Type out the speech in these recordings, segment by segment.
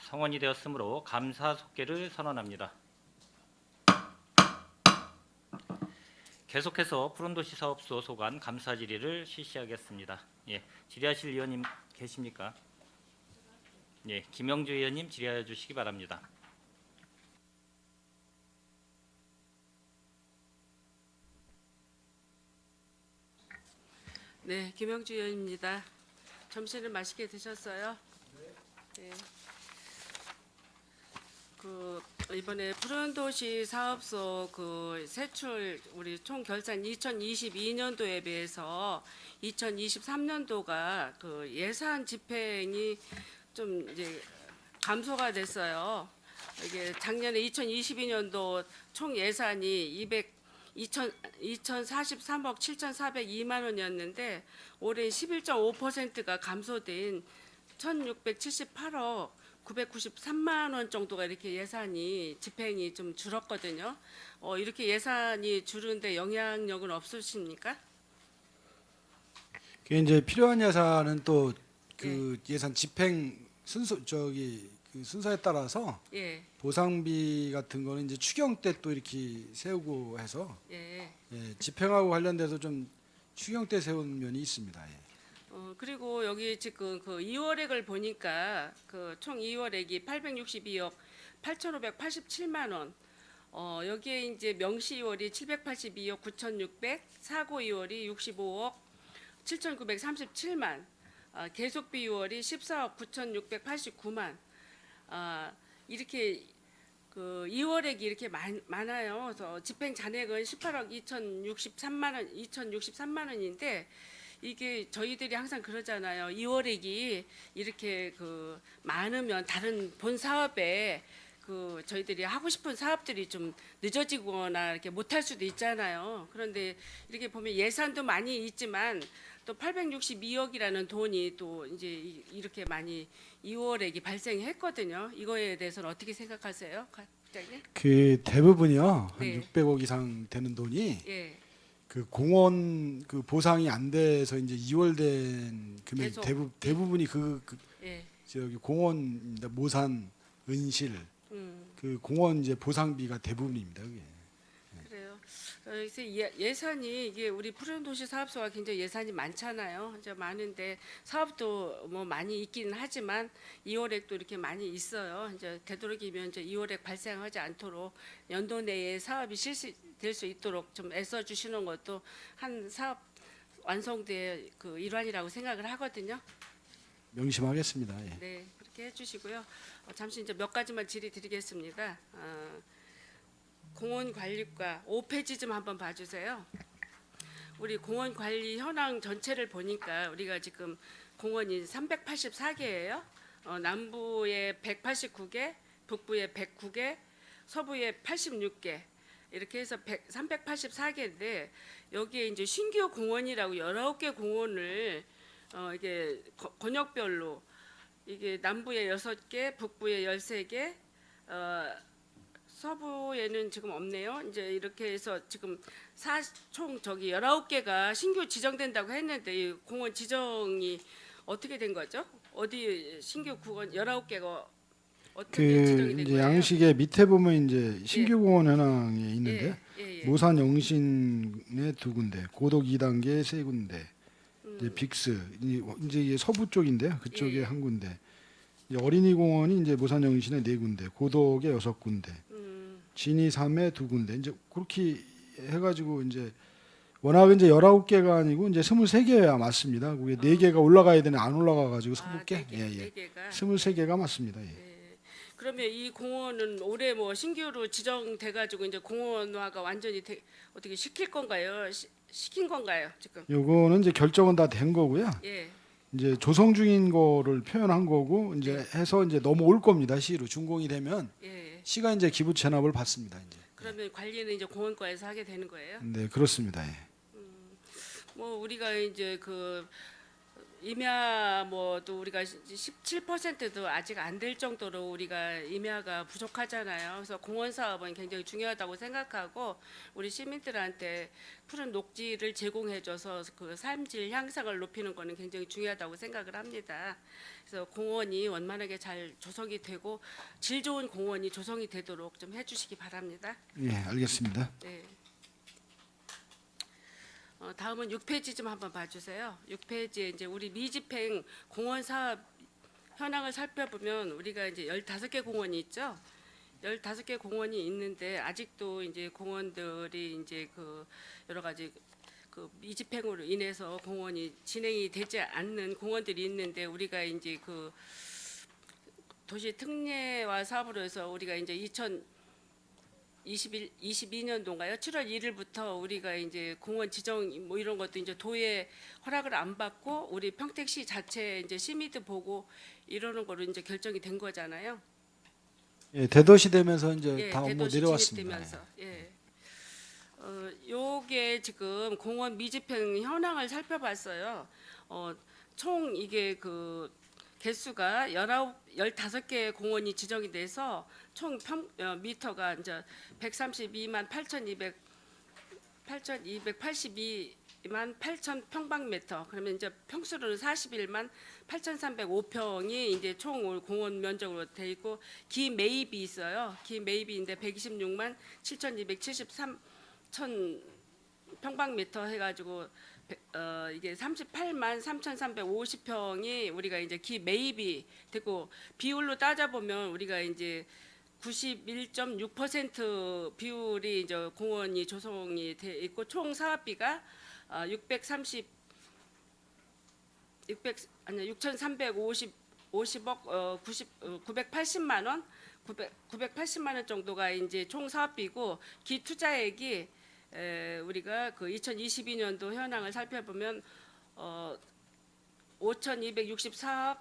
성원이 되었으므로 감사 속계를 선언합니다. 계속해서 푸른도시 사업소 소관 감사 질의를 실시하겠습니다. 예, 질의하실 의원님 계십니까? 예, 김영주 의원님 질의하여 주시기 바랍니다. 네, 김영주 의원입니다. 점심을 맛있게 드셨어요? 네. 이번에 푸른도시 사업소 세출 우리 총 결산 2022년도에 비해서 2023년도가 예산 집행이 좀 이제 감소가 됐어요. 이게 작년에 2022년도 총 예산이 2,043억 7,402만 원이었는데 올해 11.5%가 감소된 1,678억 993만 원 정도가 이렇게 예산이 집행이 좀 줄었거든요. 이렇게 예산이 줄은데 영향력은 없으십니까? 그게 이제 필요한 예산은 또 네. 예산 집행 순서에 따라서 예, 보상비 같은 거는 이제 추경 때 또 이렇게 세우고 해서 예. 집행하고 관련돼서 좀 추경 때 세운 면이 있습니다. 예. 그리고 여기 지금 2월액을 보니까 총 2월액이 862억 8,587만 원. 여기에 이제 명시 2월이 782억 9,600, 사고 2월이 65억 7,937만, 계속비 2월이 14억 9,689만. 이렇게 2월액이 이렇게 많아요. 그래서 집행 잔액은 18억 2,063만 원인데 이게 저희들이 항상 그러잖아요. 2월액이 이렇게 많으면 다른 본 사업에 저희들이 하고 싶은 사업들이 좀 늦어지거나 이렇게 못할 수도 있잖아요. 그런데 이렇게 보면 예산도 많이 있지만 또 862억이라는 돈이 또 이제 이렇게 많이 2월액이 발생했거든요. 이거에 대해서는 어떻게 생각하세요, 국장님? 그 대부분이요 한 네. 600억 이상 되는 돈이 예, 그 공원 보상이 안 돼서 이제 2월 된 금액 계속. 대부분이 예, 저기 공원입니다. 모산, 은실 음. 공원 이제 보상비가 대부분입니다. 그게. 그래요. 그래서 예산이 이게 우리 푸른도시 사업소가 굉장히 예산이 많잖아요. 이제 많은데 사업도 뭐 많이 있기는 하지만 2월액도 이렇게 많이 있어요. 이제 되도록이면 이제 2월액 발생하지 않도록 연도 내에 사업이 실시될 수 있도록 좀 애써 주시는 것도 한 사업 완성도의 일환이라고 생각을 하거든요. 명심하겠습니다. 예. 네, 그렇게 해주시고요. 잠시 이제 몇 가지만 질의 드리겠습니다. 공원 관리과 5페이지 좀 한번 봐주세요. 우리 공원 관리 현황 전체를 보니까 우리가 지금 공원이 384개예요. 남부에 189개, 북부에 109개, 서부에 86개. 이렇게 해서 384개인데 여기에 이제 신규 공원이라고 19개 공원을 이게 권역별로 이게 남부에 6개, 북부에 13개, 서부에는 지금 없네요. 이제 이렇게 해서 지금 총 19개가 신규 지정된다고 했는데 이 공원 지정이 어떻게 된 거죠? 어디 신규 공원 19개가 어떻게 지정이 된 이제 거예요? 양식의 밑에 보면 이제 신규 공원 현황에 있는데 예. 모산 영신에 2군데, 고덕 2단계 3군데, 이제 빅스 이제 이게 서부 쪽인데요. 그쪽에 예. 한 군데. 이제 어린이 공원이 이제 모산 영신에 4군데, 고덕에 6군데, 진이 3에 2군데. 이제 그렇게 해가지고 이제 워낙 이제 19개가 아니고 이제 23개야 맞습니다. 그게 4개가 올라가야 되는 안 올라가가지고 20개. 네 개가. 23개가 맞습니다. 예. 예. 그러면 이 공원은 올해 뭐 신규로 지정돼 가지고 이제 공원화가 완전히 어떻게 시킬 건가요? 시킨 건가요, 지금? 요거는 이제 결정은 다 된 거고요. 예. 이제 조성 중인 거를 표현한 거고 이제 네. 해서 이제 넘어올 겁니다. 시로 준공이 되면 예. 시가 이제 기부 체납을 받습니다. 이제. 그러면 관리는 이제 공원과에서 하게 되는 거예요? 네, 그렇습니다. 예. 뭐 우리가 이제 임야 뭐또 우리가 17%도 아직 안 될 정도로 우리가 임야가 부족하잖아요. 그래서 공원 사업은 굉장히 중요하다고 생각하고 우리 시민들한테 푸른 녹지를 제공해줘서 그 삶질 향상을 높이는 거는 굉장히 중요하다고 생각을 합니다. 그래서 공원이 원만하게 잘 조성이 되고 질 좋은 공원이 조성이 되도록 좀 해주시기 바랍니다. 예, 알겠습니다. 네. 다음은 6페이지 좀 한번 봐주세요. 6페이지에 이제 우리 미집행 공원 사업 현황을 살펴보면 우리가 이제 15개 공원이 있죠. 15개 공원이 있는데 아직도 이제 공원들이 이제 그 여러 가지 그 미집행으로 인해서 공원이 진행이 되지 않는 공원들이 있는데 우리가 이제 그 도시 특례화 사업으로 해서 우리가 이제 22년도인가요? 7월 1일부터 우리가 이제 공원 지정 뭐 이런 것도 이제 도의 허락을 안 받고 우리 평택시 자체 이제 심의도 보고 이러는 거로 이제 결정이 된 거잖아요. 예, 대도시 되면서 이제 예, 다 업무 대도시 내려왔습니다. 진입되면서. 예. 요게 지금 공원 미집행 현황을 살펴봤어요. 총 이게 그 개수가 15개 공원이 지정이 돼서 총 미터가 이제 132만 8,282만 8천 평방미터. 그러면 이제 평수로는 41만 8,305평이 이제 총 공원 면적으로 돼 있고 기 매입이 있어요. 기 매입인데 126만 7,273 천 평방미터 해가지고 이게 38만 3,350평이 우리가 이제 기 매입이 되고 비율로 따져 보면 우리가 이제 91.6% 비율이 이제 공원이 조성이 돼 있고 총 사업비가 6,350억 980만 원 980만 원 정도가 이제 총 사업비고 기 투자액이 우리가 그 2022년도 현황을 살펴보면 5,264억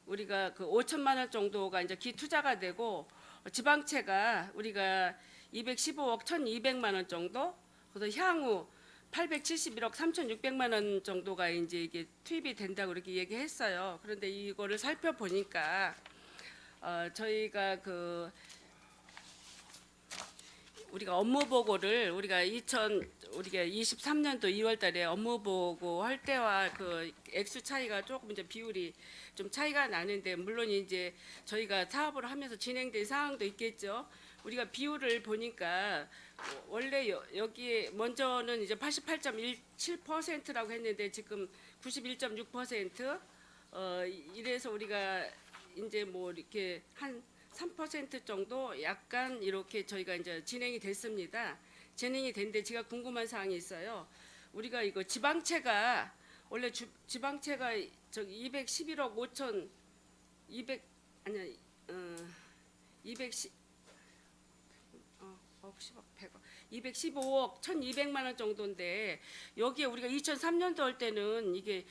우리가 그 5천만 원 정도가 이제 기 투자가 되고 지방채가 우리가 215억 1,200만 원 정도 그래서 향후 871억 3,600만 원 정도가 이제 이게 투입이 된다고 그렇게 얘기했어요. 그런데 이거를 살펴보니까 저희가 그 우리가 업무 보고를 우리가 23년도 2월달에 업무 보고 할 때와 그 액수 차이가 조금 이제 비율이 좀 차이가 나는데 물론 이제 저희가 사업을 하면서 진행된 사항도 있겠죠. 우리가 비율을 보니까 원래 여기에 먼저는 이제 88.17%라고 했는데 지금 91.6% 이래서 우리가 이제 뭐 이렇게 한 3% 정도 약간 이렇게 저희가 이제 진행이 됐습니다. 진행이 됐는데 제가 궁금한 사항이 있어요. 우리가 이거 지방채가 원래 지방채가 저기 211억 5천 200 아니야 210 10억 100억 215억 1,200만 원 정도인데 여기에 우리가 2003년도 할 때는 이게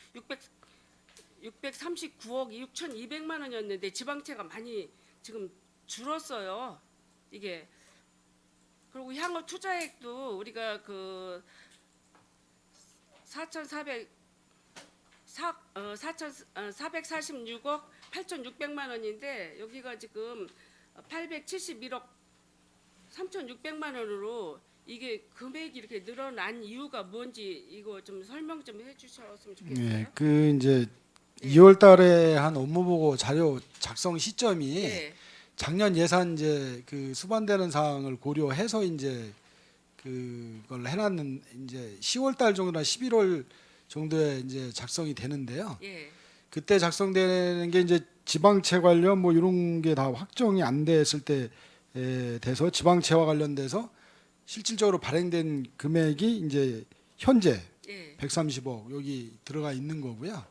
639억 6,200만 원이었는데 지방채가 많이 지금 줄었어요. 이게 그리고 향후 투자액도 우리가 그 446억 8,600만 원인데 여기가 지금 871억 3,600만 원으로 이게 금액이 이렇게 늘어난 이유가 뭔지 이거 좀 설명 좀 해주셨으면 좋겠어요. 예, 그 이제 2월 달에 한 업무 보고 자료 작성 시점이 예, 작년 예산 이제 그 수반되는 사항을 고려해서 이제 그걸 해놨는 이제 10월 달 정도나 11월 정도에 이제 작성이 되는데요. 예, 그때 작성되는 게 이제 지방채 관련 뭐 이런 게 다 확정이 안 됐을 때 돼서 지방채와 관련돼서 실질적으로 발행된 금액이 이제 현재 예, 130억 여기 들어가 있는 거고요.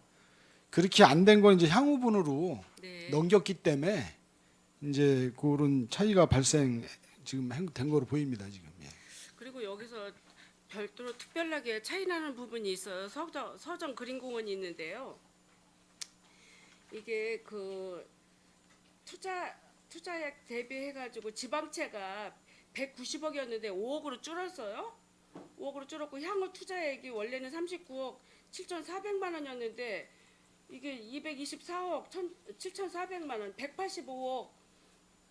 그렇게 안 된 건 이제 향후분으로 네. 넘겼기 때문에 이제 그런 차이가 발생 지금 된 거로 보입니다 지금. 예. 그리고 여기서 별도로 특별하게 차이 나는 부분이 있어요. 서정 그린공원이 있는데요. 이게 그 투자액 대비해가지고 지방채가 190억이었는데 5억으로 줄었어요. 5억으로 줄었고 향후 투자액이 원래는 39억 7,400만 원이었는데 이게 224억 7,400만 원, 185억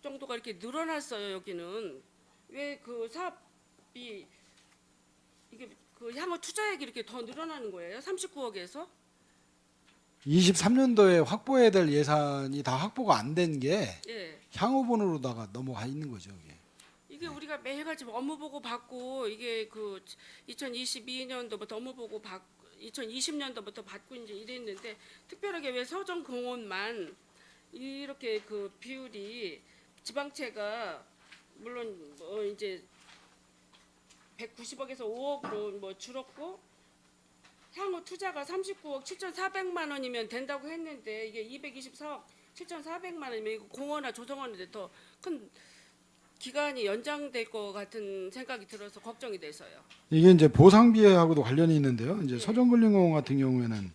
정도가 이렇게 늘어났어요. 여기는 왜 그 사업이 이게 그 향후 투자액이 이렇게 더 늘어나는 거예요? 39억에서? 23년도에 확보해야 될 예산이 다 확보가 안 된 게 예. 향후분으로다가 넘어가 있는 거죠. 이게. 이게 우리가 매일같이 업무 보고 받고 이게 그 2022년도부터 업무 보고 받 2020년도부터 받고 이제 이랬는데 특별하게 왜 서정공원만 이렇게 그 비율이 지방채가 물론 뭐 이제 190억에서 5억으로 뭐 줄었고 향후 투자가 39억 7,400만 원이면 된다고 했는데 이게 224억 7,400만 원이면 이거 공원화 조성하는데 더 큰 기간이 연장될 것 같은 생각이 들어서 걱정이 돼서요. 이게 이제 보상비하고도 관련이 있는데요. 이제 예. 서정근린공원 같은 경우에는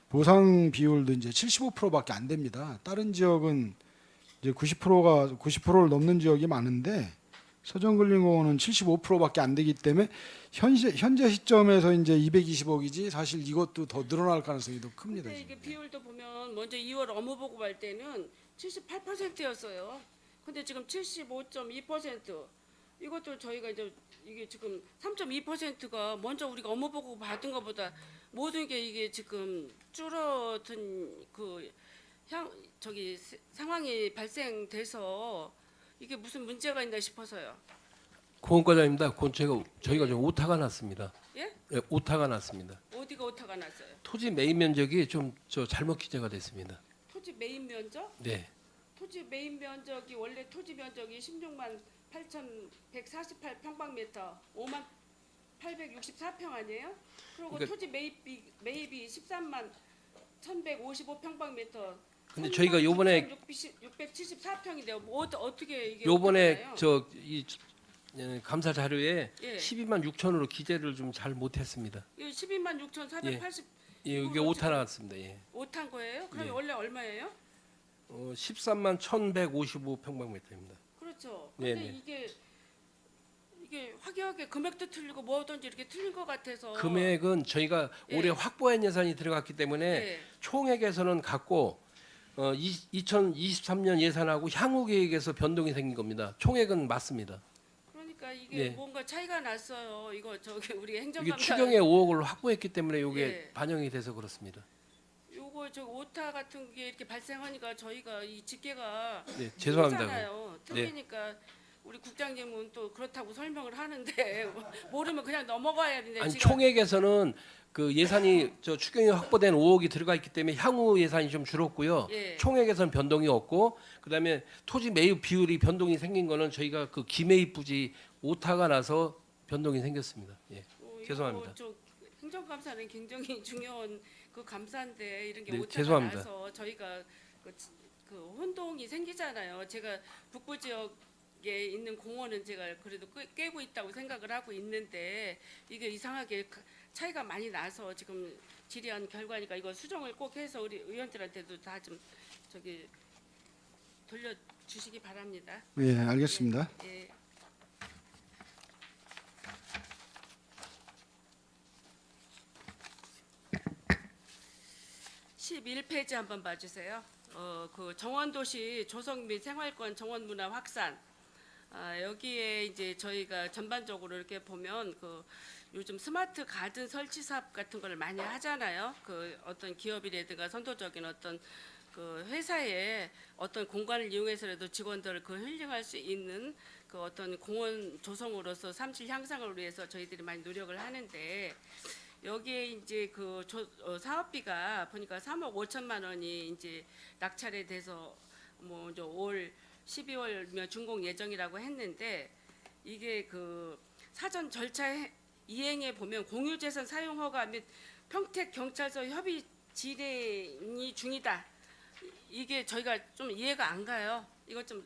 보상 비율도 이제 75%밖에 안 됩니다. 다른 지역은 이제 90%를 넘는 지역이 많은데 서정근린공원은 75%밖에 안 되기 때문에 현재 시점에서 이제 220억이지 사실 이것도 더 늘어날 가능성이 더 큽니다. 근데 이게 지금. 비율도 보면 먼저 2월 업무 보고 할 때는 78%였어요. 근데 지금 75.2%. 이것도 저희가 이제 이게 지금 3.2%가 먼저 우리가 업무 보고 받은 것보다 모든 게 이게 지금 줄어든 그 상황이 발생돼서 이게 무슨 문제가 있나 싶어서요. 공원과장입니다. 저희가 좀 오타가 났습니다. 예? 네, 오타가 났습니다. 어디가 오타가 났어요? 토지 매입 면적이 좀 잘못 기재가 됐습니다. 토지 매입 면적? 네, 토지 매입 면적이 원래 토지 면적이 16만 8,148평방미터, 5만 864평 아니에요? 그리고 그러니까- 토지 매입이 13만 1,155평방미터. 근데 저희가 요번에 674평인데요. 뭐 어떻게 이게 요번에 어떡하나요? 이 감사 자료에 예. 12만 6천으로 기재를 좀 잘 못했습니다. 이거 12만 6,480 예, 이게 오타 나왔습니다. 예. 오탄 거예요? 그럼 예. 원래 얼마예요? 13만 1,155평방미터입니다. 그렇죠. 네, 근데 네. 이게 화기하게 금액도 틀리고 뭐든지 이렇게 틀린 것 같아서. 금액은 저희가 예. 올해 확보한 예산이 들어갔기 때문에 예. 총액에서는 같고 2023년 예산하고 향후 계획에서 변동이 생긴 겁니다. 총액은 맞습니다. 그러니까 이게 네. 뭔가 차이가 났어요. 이거 저기 우리 이게 행정감사 추경에 5억을 확보했기 때문에 이게 예. 반영이 돼서 그렇습니다. 요거 저 오타 같은 게 이렇게 발생하니까 저희가 이 집계가 네, 죄송합니다. 틀리잖아요. 틀리니까 우리 국장님은 또 그렇다고 설명을 하는데 모르면 그냥 넘어가야 되는데 아니 지금 총액에서는 그 예산이 추경에 확보된 5억이 들어가 있기 때문에 향후 예산이 좀 줄었고요. 예. 총액에서는 변동이 없고 그다음에 토지 매입 비율이 변동이 생긴 거는 저희가 그 기매입 부지 오타가 나서 변동이 생겼습니다. 예. 이거 죄송합니다. 저 행정감사는 굉장히 중요한 그 감사인데 이런 게 네, 오타가 죄송합니다. 나서 저희가 그 혼동이 생기잖아요. 제가 북부 지역에 있는 공원은 제가 그래도 깨고 있다고 생각을 하고 있는데 이게 이상하게 차이가 많이 나서 지금 질의한 결과니까 이거 수정을 꼭 해서 우리 의원들한테도 다 좀 저기 돌려주시기 바랍니다. 예, 알겠습니다. 예. (11페이지) 한번 봐주세요. 그 정원도시 조성 및 생활권 정원문화 확산. 여기에 이제 저희가 전반적으로 이렇게 보면 그 요즘 스마트 가든 설치 사업 같은 걸 많이 하잖아요. 그 어떤 기업이라든가 선도적인 어떤 그 회사에 어떤 공간을 이용해서라도 직원들을 그 힐링할 수 있는 그 어떤 공원 조성으로서 삶질 향상을 위해서 저희들이 많이 노력을 하는데 여기에 이제 그 사업비가 보니까 3억 5천만 원이 이제 낙찰에 돼서 뭐 이제 올 12월면 준공 예정이라고 했는데 이게 그 사전 절차 이행에 보면 공유재산 사용 허가 및 평택 경찰서 협의 진행이 중이다. 이게 저희가 좀 이해가 안 가요. 이것 좀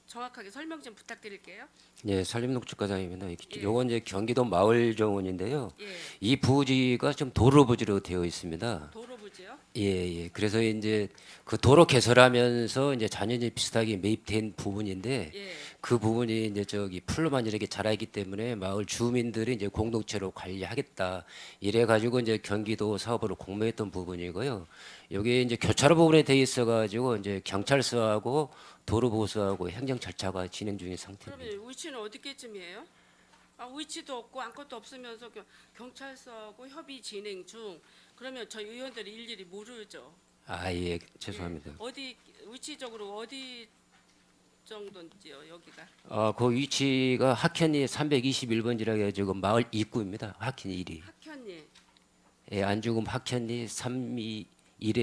정확하게 설명 좀 부탁드릴게요. 예, 산림농축과장입니다. 예. 요건 이제 경기도 마을정원인데요. 예, 이 부지가 좀 도로 부지로 되어 있습니다. 도로 부지. 도로지요? 예. 그래서 이제 그 도로 개설하면서 이제 잔연이 비슷하게 매입된 부분인데 예. 그 부분이 이제 저기 풀로만 이렇게 자라있기 때문에 마을 주민들이 이제 공동체로 관리하겠다 이래 가지고 이제 경기도 사업으로 공모했던 부분이고요. 여기 이제 교차로 부분에 돼 있어 가지고 이제 경찰서하고 도로보수하고 행정 절차가 진행 중인 상태입니다. 그러면 위치는 어디께쯤이에요? 위치도 없고 아무것도 없으면서 경찰서하고 협의 진행 중. 그러면 저희 의원들이 일일이 모르죠. 예, 죄송합니다. 어디 위치적으로 어디 정도인지요 여기가? 그 위치가 학현리 321번지라 해가지고 마을 입구입니다. 학현리 1위. 학현리 예, 안중근 학현리 321의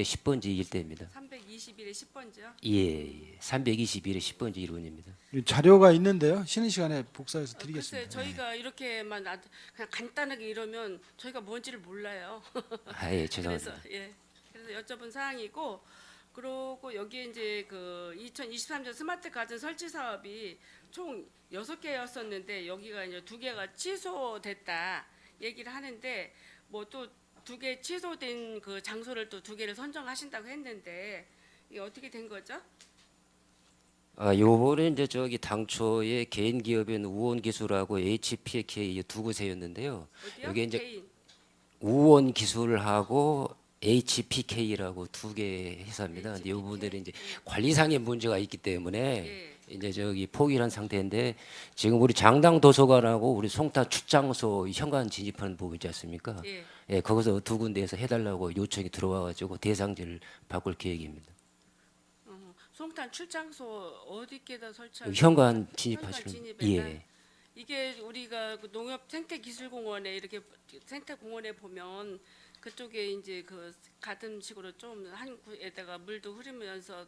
10번지 일대입니다. 321에 10번지요? 예. 321의 10번지 일원입니다. 이 자료가 있는데요. 쉬는 시간에 복사해서 글쎄 드리겠습니다. 저희가 이렇게만 그냥 간단하게 이러면 저희가 뭔지를 몰라요. 예, 죄송합니다. 그래서 여쭤본 사항이고, 그리고 여기에 이제 그 2023년 스마트 가든 설치 사업이 총 6개였었는데 여기가 이제 2개가 취소됐다 얘기를 하는데 뭐 또 2개 취소된 그 장소를 또 2개를 선정하신다고 했는데 이게 어떻게 된 거죠? 요번에 이제 저기 당초에 개인 기업인 우원기술하고 HPK 두 곳이었는데요. 어디요? 여기 이제 개인. 우원기술하고 HPK라고 두 개 회사입니다. 근데 이 HPK. 부분들이 이제 관리상의 문제가 있기 때문에 예. 이제 저기 포기를 한 상태인데 지금 우리 장당 도서관하고 우리 송타 출장소 현관 진입하는 부분 있지 않습니까? 예. 예, 거기서 두 군데에서 해달라고 요청이 들어와가지고 대상지를 바꿀 계획입니다. 송탄 출장소 어디께다 설치할 현관 진입하시는 진입에다? 예, 이게 우리가 그 농협 생태기술공원에 이렇게 생태공원에 보면 그쪽에 이제 그 가든식으로 좀 한 구에다가 물도 흐르면서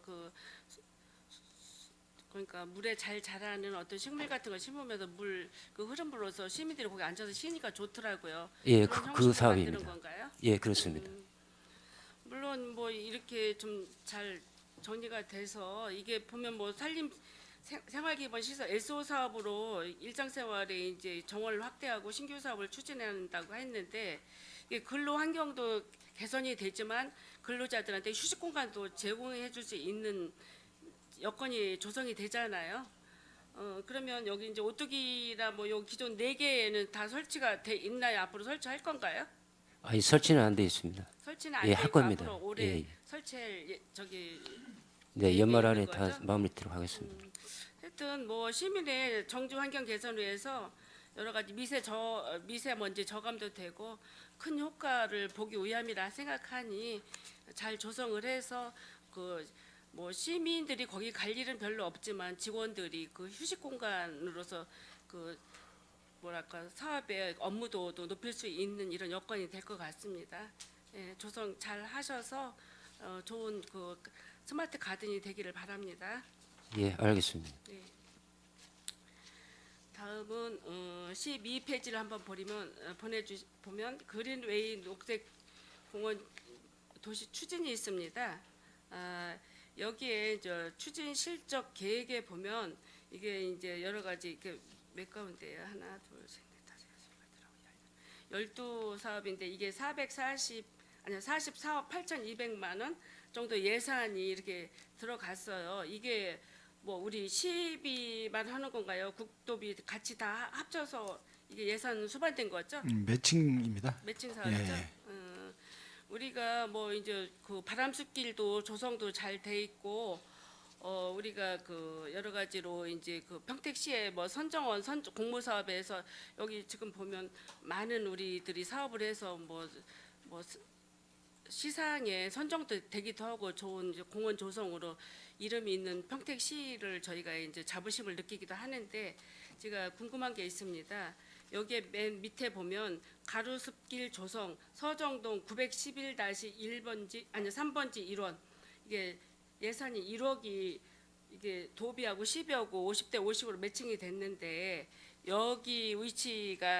그러니까 물에 잘 자라는 어떤 식물 같은 거 심으면서 물 그 흐름으로서 시민들이 거기 앉아서 쉬니까 좋더라고요. 예, 그런 그 형식으로 만드는 사업입니다. 건가요? 예, 그렇습니다. 물론 뭐 이렇게 좀 잘 정리가 돼서 이게 보면 뭐 생활기반 시설 SO 사업으로 일상생활에 이제 정원을 확대하고 신규 사업을 추진한다고 했는데 이게 근로 환경도 개선이 되지만 근로자들한테 휴식 공간도 제공해 줄 수 있는 여건이 조성이 되잖아요. 그러면 여기 이제 오뚜기나 뭐 요 기존 4개는 다 설치가 돼 있나요? 앞으로 설치할 건가요? 아니 설치는 안 돼 있습니다. 설치는 안 예, 되고 할 겁니다. 앞으로 올해 예, 예. 설치할 저기 네, 계획이 연말 있는 안에 다 거죠? 마무리토록 하겠습니다. 하여튼 뭐 시민의 정주 환경 개선을 위해서 여러 가지 미세먼지 저감도 되고 큰 효과를 보기 위함이라 생각하니 잘 조성을 해서 그 뭐 시민들이 거기 갈 일은 별로 없지만 직원들이 그 휴식 공간으로서 그 뭐랄까 사업의 업무도도 높일 수 있는 이런 여건이 될 것 같습니다. 예, 조성 잘 하셔서 좋은 그 스마트 가든이 되기를 바랍니다. 예, 알겠습니다. 다음은 12페이지를 한번 보면 그린웨이 녹색 공원 도시 추진이 있습니다. 여기에 추진 실적 계획에 보면 이게 이제 여러 가지 이렇게 몇 가운데요. 하나, 둘, 셋, 넷, 다섯, 여섯, 12사업인데 이게 44억 8,200만 원 정도 예산이 이렇게 들어갔어요. 이게 뭐 우리 시비만 하는 건가요? 국도비 같이 다 합쳐서 이게 예산 수반된 거죠? 매칭입니다. 매칭 사업이죠? 예. 우리가 뭐 이제 그 바람숲길도 조성도 잘 돼 있고 우리가 그 여러 가지로 이제 그 평택시의 뭐 선정원 공모 사업에서 여기 지금 보면 많은 우리들이 사업을 해서 뭐 시상에 선정도 되기도 하고 좋은 이제 공원 조성으로 이름이 있는 평택시를 저희가 이제 자부심을 느끼기도 하는데 제가 궁금한 게 있습니다. 여기에 맨 밑에 보면 가루숲길 조성 서정동 911-1번지 아니 3번지 1원 이게 예산이 1억이 이게 도비하고 시비하고 50대 50으로 매칭이 됐는데 여기 위치가